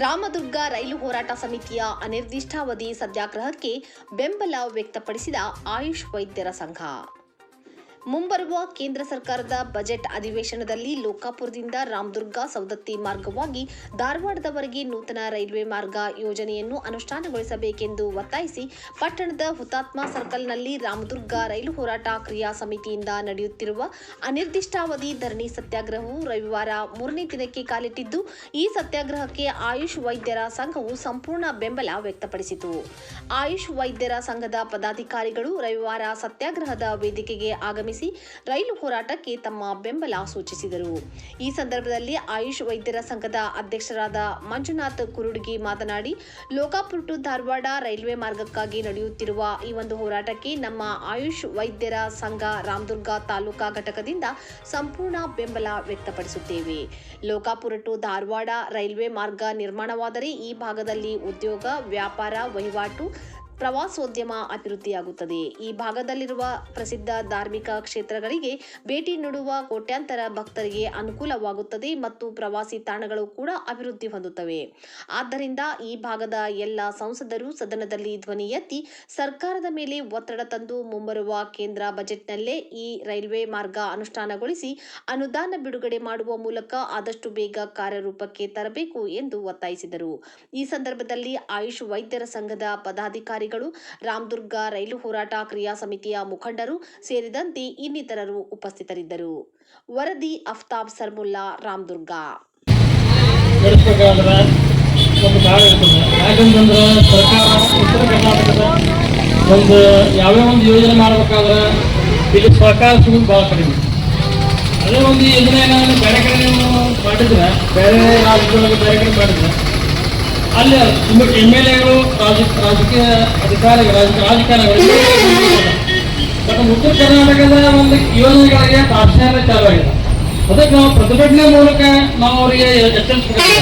ರಾಮದುರ್ಗ ರೈಲು ಹೋರಾಟ ಸಮಿತಿಯ ಅನಿರ್ದಿಷ್ಟಾವಧಿ ಸತ್ಯಾಗ್ರಹಕ್ಕೆ ಬೆಂಬಲ ವ್ಯಕ್ತಪಡಿಸಿದ ಆಯುಷ್ ವೈದ್ಯರ ಸಂಘ. ಮುಂಬರುವ ಕೇಂದ್ರ ಸರ್ಕಾರದ ಬಜೆಟ್ ಅಧಿವೇಶನದಲ್ಲಿ ಲೋಕಾಪುರದಿಂದ ರಾಮದುರ್ಗ ಸೌದತ್ತಿ ಮಾರ್ಗವಾಗಿ ಧಾರವಾಡದವರೆಗೆ ನೂತನ ರೈಲ್ವೆ ಮಾರ್ಗ ಯೋಜನೆಯನ್ನು ಅನುಷ್ಠಾನಗೊಳಿಸಬೇಕೆಂದು ಒತ್ತಾಯಿಸಿ ಪಟ್ಟಣದ ಹುತಾತ್ಮ ಸರ್ಕಲ್ನಲ್ಲಿ ರಾಮದುರ್ಗ ರೈಲು ಹೋರಾಟ ಕ್ರಿಯಾ ಸಮಿತಿಯಿಂದ ನಡೆಯುತ್ತಿರುವ ಅನಿರ್ದಿಷ್ಟಾವಧಿ ಧರಣಿ ಸತ್ಯಾಗ್ರಹವು ರವಿವಾರ 3ನೇ ದಿನಕ್ಕೆ ಕಾಲಿಟ್ಟಿದ್ದು, ಈ ಸತ್ಯಾಗ್ರಹಕ್ಕೆ ಆಯುಷ್ ವೈದ್ಯರ ಸಂಘವು ಸಂಪೂರ್ಣ ಬೆಂಬಲ ವ್ಯಕ್ತಪಡಿಸಿತು. ಆಯುಷ್ ವೈದ್ಯರ ಸಂಘದ ಪದಾಧಿಕಾರಿಗಳು ರವಿವಾರ ಸತ್ಯಾಗ್ರಹದ ವೇದಿಕೆಗೆ ಆಗಮಿಸಿ ರೈಲು ಹೋರಾಟಕ್ಕೆ ತಮ್ಮ ಬೆಂಬಲ ಸೂಚಿಸಿದರು. ಈ ಸಂದರ್ಭದಲ್ಲಿ ಆಯುಷ್ ವೈದ್ಯರ ಸಂಘದ ಅಧ್ಯಕ್ಷರಾದ ಮಂಜುನಾಥ್ ಕುರುಡಗಿ ಮಾತನಾಡಿ, ಲೋಕಾಪುರ ಟು ಧಾರವಾಡ ರೈಲ್ವೆ ಮಾರ್ಗಕ್ಕಾಗಿ ನಡೆಯುತ್ತಿರುವ ಈ ಒಂದು ಹೋರಾಟಕ್ಕೆ ನಮ್ಮ ಆಯುಷ್ ವೈದ್ಯರ ಸಂಘ ರಾಮದುರ್ಗ ತಾಲೂಕಾ ಘಟಕದಿಂದ ಸಂಪೂರ್ಣ ಬೆಂಬಲ ವ್ಯಕ್ತಪಡಿಸುತ್ತೇವೆ. ಲೋಕಾಪುರ ಟು ಧಾರವಾಡ ರೈಲ್ವೆ ಮಾರ್ಗ ನಿರ್ಮಾಣವಾದರೆ ಈ ಭಾಗದಲ್ಲಿ ಉದ್ಯೋಗ, ವ್ಯಾಪಾರ, ವಹಿವಾಟು, ಪ್ರವಾಸೋದ್ಯಮ ಅಭಿವೃದ್ಧಿಯಾಗುತ್ತದೆ. ಈ ಭಾಗದಲ್ಲಿರುವ ಪ್ರಸಿದ್ಧ ಧಾರ್ಮಿಕ ಕ್ಷೇತ್ರಗಳಿಗೆ ಭೇಟಿ ನೀಡುವ ಕೋಟ್ಯಾಂತರ ಭಕ್ತರಿಗೆ ಅನುಕೂಲವಾಗುತ್ತದೆ ಮತ್ತು ಪ್ರವಾಸಿ ತಾಣಗಳು ಕೂಡ ಅಭಿವೃದ್ಧಿ ಹೊಂದುತ್ತವೆ. ಆದ್ದರಿಂದ ಈ ಭಾಗದ ಎಲ್ಲ ಸಂಸದರು ಸದನದಲ್ಲಿ ಧ್ವನಿ ಎತ್ತಿ ಸರ್ಕಾರದ ಮೇಲೆ ಒತ್ತಡ ತಂದು ಮುಂಬರುವ ಕೇಂದ್ರ ಬಜೆಟ್ನಲ್ಲೇ ಈ ರೈಲ್ವೆ ಮಾರ್ಗ ಅನುಷ್ಠಾನಗೊಳಿಸಿ ಅನುದಾನ ಬಿಡುಗಡೆ ಮಾಡುವ ಮೂಲಕ ಆದಷ್ಟು ಬೇಗ ಕಾರ್ಯರೂಪಕ್ಕೆ ತರಬೇಕು ಎಂದು ಒತ್ತಾಯಿಸಿದರು. ಈ ಸಂದರ್ಭದಲ್ಲಿ ಆಯುಷ್ ವೈದ್ಯರ ಸಂಘದ ಪದಾಧಿಕಾರಿ, ರಾಮದುರ್ಗ ರೈಲು ಹೋರಾಟ ಕ್ರಿಯಾ ಸಮಿತಿಯ ಮುಖಂಡರು ಸೇರಿದಂತೆ ಇನ್ನಿತರರು ಉಪಸ್ಥಿತರಿದ್ದರು. ವರದಿ ಅಫ್ತಾಬ್ ಸರ್ಮುಲ್ಲಾ, ರಾಮದುರ್ಗ. ಒಂದು ಯಾವ್ಯಾವ ಒಂದು ಯೋಜನೆ ಮಾಡಬೇಕಾದ್ರೆ ಇಲ್ಲಿ ಸಹಕಾರ ಸಿಗೋದು ಭಾಳ ಕಡಿಮೆ. ಅದೇ ಒಂದು ಯೋಜನೆಯನ್ನು ಬೇರೆ ಕಡೆ ಮಾಡಿದ್ರೆ, ಬೇರೆ ರಾಜ್ಯದೊಳಗೆ ಬೇರೆ ಕಡೆ ಮಾಡಿದ್ರೆ ಅಲ್ಲಿ MLAಗಳು, ರಾಜಕೀಯ ಅಧಿಕಾರಿಗಳು, ರಾಜಕಾರಣಿಗಳು ಬಟ್ ಉತ್ತರ ಕರ್ನಾಟಕದ ಒಂದು ಯೋಜನೆಗಳಿಗೆ ತಾತ್ಸಾರ ಚಾಲು ಆಗಿದೆ. ಅದಕ್ಕೆ ನಾವು ಪ್ರತಿಭಟನೆ ಮೂಲಕ ನಾವು ಅವರಿಗೆ ಎಚ್ಚರಿಸಬೇಕಾಗಿದೆ.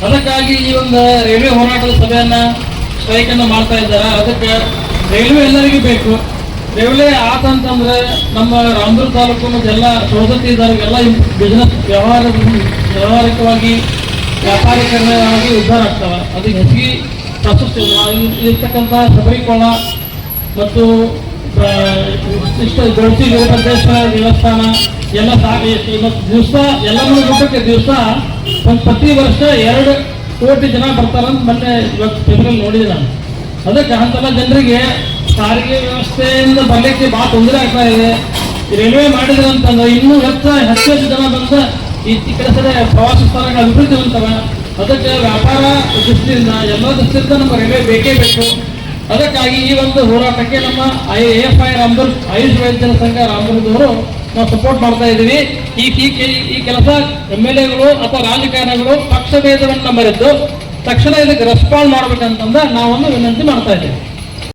ಅದಕ್ಕಾಗಿ ಈ ಒಂದು ರೈಲ್ವೆ ಹೋರಾಟದ ಸಭೆಯನ್ನು ಸ್ಟ್ರೈಕನ್ನು ಮಾಡ್ತಾ ಇದ್ದಾರೆ. ಅದಕ್ಕೆ ರೈಲ್ವೆ ಎಲ್ಲರಿಗೂ ಬೇಕು. ರೈಲ್ವೆ ಆತಂತಂದ್ರೆ ನಮ್ಮ ರಾಮದುರ್ಗ ತಾಲೂಕು ಮತ್ತು ಎಲ್ಲ ಸೌದತ್ತಿ ಇದ್ದವರಿಗೆಲ್ಲ ಬಿಸ್ನೆಸ್ ವ್ಯಾವಹಾರಿಕವಾಗಿ ವ್ಯಾಪಾರೀಕರಣವಾಗಿ ಉದ್ಧಾರ ಆಗ್ತವೆ. ಅದಕ್ಕೆ ಹೆಚ್ಚಿಗೆ ಪ್ರಶಸ್ತಿ ಇರ್ತಕ್ಕಂಥ ಶಬರಿಕೋಳ ಮತ್ತು ದೊಡ್ಡ ವೀರಭದ್ರೇಶ್ವರ ದೇವಸ್ಥಾನ ಎಲ್ಲ ದಿವಸ ಎಲ್ಲರೂ ಊಟಕ್ಕೆ ದಿವಸ ಒಂದು ಪ್ರತಿ ವರ್ಷ 2 ಕೋಟಿ ಜನ ಬರ್ತಾರಂತ ಮೊನ್ನೆ ಇವತ್ತು ಪೇಪರಲ್ಲಿ ನೋಡಿದೆ ನಾನು. ಅದಕ್ಕೆ ಅಂತೆಲ್ಲ ಜನರಿಗೆ ಸಾರಿಗೆ ವ್ಯವಸ್ಥೆಯಿಂದ ಬರಲಿಕ್ಕೆ ಭಾಳ ತೊಂದರೆ ಆಗ್ತಾ ಇದೆ. ರೈಲ್ವೆ ಮಾಡಿದ್ರೆ ಅಂತಂದ್ರೆ ಇನ್ನೂ ಹೆಚ್ಚು ಜನ ಬಂದ ಈ ಕಡೆ ಪ್ರವಾಸಿ ಸ್ಥಳಗಳ ಅಭಿವೃದ್ಧಿ ಹೊಂದ್ತವೆ. ಅದಕ್ಕೆ ವ್ಯಾಪಾರ ದೃಷ್ಟಿಯಿಂದ ಎಲ್ಲ ದೃಷ್ಟಿಯಿಂದ ನಮ್ಮ ರೈಲ್ವೆ ಬೇಕೇ ಬೇಕು. ಅದಕ್ಕಾಗಿ ಈ ಒಂದು ಹೋರಾಟಕ್ಕೆ ನಮ್ಮ AFI ರಾಮದುರ್ಗ ಆಯುಷ್ ವೈದ್ಯರ ಸಂಘ ರಾಮದುರ್ಗದವರು ನಾವು ಸಪೋರ್ಟ್ ಮಾಡ್ತಾ ಇದ್ದೀವಿ. ಈ ಕೆಲಸ MLAಗಳು ಅಥವಾ ರಾಜಕಾರಣಿಗಳು ಪಕ್ಷ ಭೇದವನ್ನು ಮರೆತು ತಕ್ಷಣ ಇದಕ್ಕೆ ರೆಸ್ಪಾಂಡ್ ಮಾಡ್ಬೇಕಂತಂದ ನಾವೊಂದು ವಿನಂತಿ ಮಾಡ್ತಾ ಇದ್ದೇವೆ.